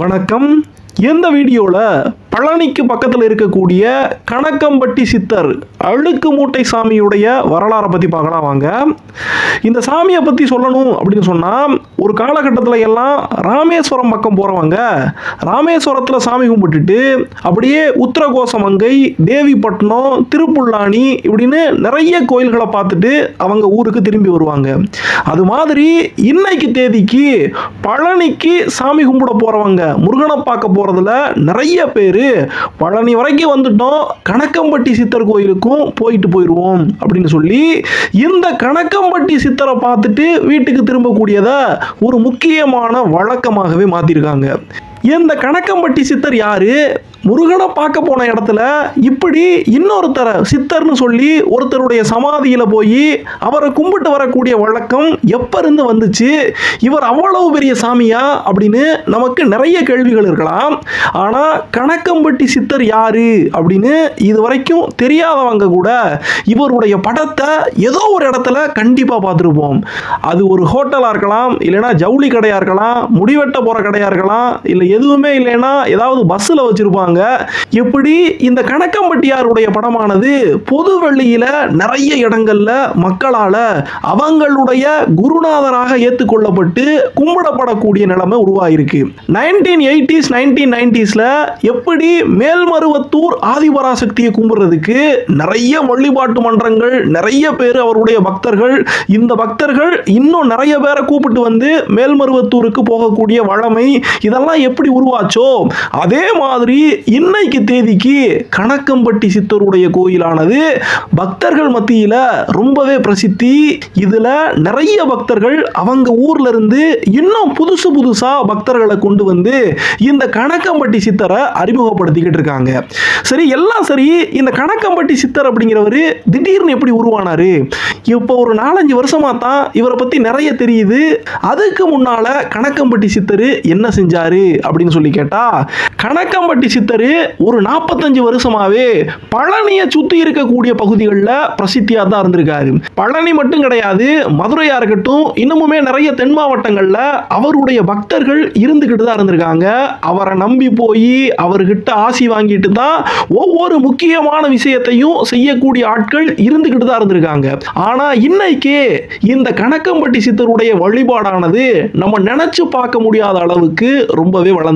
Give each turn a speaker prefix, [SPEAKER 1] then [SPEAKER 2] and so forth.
[SPEAKER 1] வணக்கம். இந்த வீடியோவில் பழனிக்கு பக்கத்தில் இருக்கக்கூடிய கணக்கம்பட்டி சித்தர் அழுக்கு மூட்டை சாமியுடைய வரலாறை பற்றி பார்க்கலாம் வாங்க. இந்த சாமியை பற்றி சொல்லணும் அப்படின்னு சொன்னால், ஒரு காலகட்டத்தில் எல்லாம் ராமேஸ்வரம் பக்கம் போகிறவங்க ராமேஸ்வரத்தில் சாமி கும்பிட்டுட்டு அப்படியே உத்தரகோசமங்கை, தேவிப்பட்டினம், திருப்புல்லானி இப்படின்னு நிறைய கோயில்களை பார்த்துட்டு அவங்க ஊருக்கு திரும்பி வருவாங்க. அது மாதிரி இன்னைக்கு தேதிக்கு பழனிக்கு சாமி கும்பிட போகிறவங்க, முருகனை பார்க்க போகிறதுல நிறைய பேர் பழனி வரைக்கும் வந்துட்டோம், கணக்கம்பட்டி சித்தர் கோயிலுக்கும் போயிட்டு போயிடுவோம் அப்படின்னு சொல்லி இந்த கணக்கம்பட்டி சித்தரை பார்த்துட்டு வீட்டுக்கு திரும்பக்கூடியதை ஒரு முக்கியமான வழக்கமாகவே மாற்றிருக்காங்க. இந்த கணக்கம்பட்டி சித்தர் யாரு? முருகனை பார்க்க போன இடத்துல இப்படி இன்னொருத்தரை சித்தர்னு சொல்லி ஒருத்தருடைய சமாதியில் போய் அவரை கும்பிட்டு வரக்கூடிய வழக்கம் எப்போ இருந்து வந்துச்சு? இவர் அவ்வளவு பெரிய சாமியா அப்படின்னு நமக்கு நிறைய கேள்விகள் இருக்கலாம். ஆனால் கணக்கம்பட்டி சித்தர் யாரு அப்படின்னு இது வரைக்கும் தெரியாதவங்க கூட இவருடைய படத்தை ஏதோ ஒரு இடத்துல கண்டிப்பாக பார்த்துருப்போம். அது ஒரு ஹோட்டலாக இருக்கலாம், இல்லைன்னா ஜவுளி கடையாக இருக்கலாம், முடிவெட்ட போகிற கடையாக இருக்கலாம், இல்லை எதுவுமே இல்லைன்னா ஏதாவது பஸ்ஸில் வச்சுருப்பாங்க. எப்படி இந்த கணக்கம்பட்டியாருடைய படமானது பொது வெளியில நிறைய இடங்கள்ல மக்களால அவங்களுடைய குருநாதராக ஏற்றுக்கொள்ளப்பட்டு கும்பிடப்படக்கூடிய நிலைமை உருவாயிருக்கு. 1980s 1990sல எப்படி மேல்மருவத்தூர் ஆதிபராசக்தியை கும்பிடுறதுக்கு நிறைய வழிபாட்டு மன்றங்கள், நிறைய பேர் அவருடைய பக்தர்கள், இந்த பக்தர்கள் இன்னும் நிறைய பேரை கூப்பிட்டு வந்து மேல்மருவத்தூருக்கு போகக்கூடிய வழமை இதெல்லாம் எப்படி உருவாச்சோ, அதே மாதிரி இன்னைக்கு தேதிக்கு கணக்கம்பட்டி சித்தருடைய கோயிலானது பக்தர்கள் மத்தியில் ரொம்பவே பிரசித்தி. இதுல நிறைய பக்தர்கள் அவங்க ஊர்ல இருந்து இன்னும் புதுசா பக்தர்களை கொண்டு வந்து இந்த கணக்கம்பட்டி சித்தரை அறிமுகப்படுத்திக்கிட்டு இருக்காங்க. சரி, எல்லாம் சரி. இந்த கணக்கம்பட்டி சித்தர் அப்படிங்கிறவரு திடீர்னு எப்படி உருவானாரு? இப்போ ஒரு 4-5 வருஷமா தான் இவரை பத்தி நிறைய தெரியுது. அதுக்கு முன்னால கணக்கம்பட்டி சித்தர் என்ன செஞ்சாரு அப்படின்னு சொல்லி கேட்டா, கணக்கம்பட்டி சித்தர் ஒரு 45 வருஷமாவே பழனியை சுத்தி இருக்கக்கூடிய பகுதிகளில் பிரசித்தியா தான் இருந்திருக்காரு. பழனி மட்டும் கிடையாது, மதுரையா இருக்கட்டும், இன்னமுமே நிறைய தென் மாவட்டங்கள்ல அவருடைய பக்தர்கள் இருந்துகிட்டு தான் இருந்திருக்காங்க. அவரை நம்பி போய் அவர்கிட்ட ஆசி வாங்கிட்டு தான் ஒவ்வொரு முக்கியமான விஷயத்தையும் செய்யக்கூடிய ஆட்கள் இருந்துகிட்டு தான் இருந்திருக்காங்க. ஆனா இன்னைக்கு இந்த கணக்கம்பட்டி சித்தருடைய வழிபாடானது நம்ம நினைச்சு பார்க்க முடியாத அளவுக்கு ரொம்பவே வளர்ந்து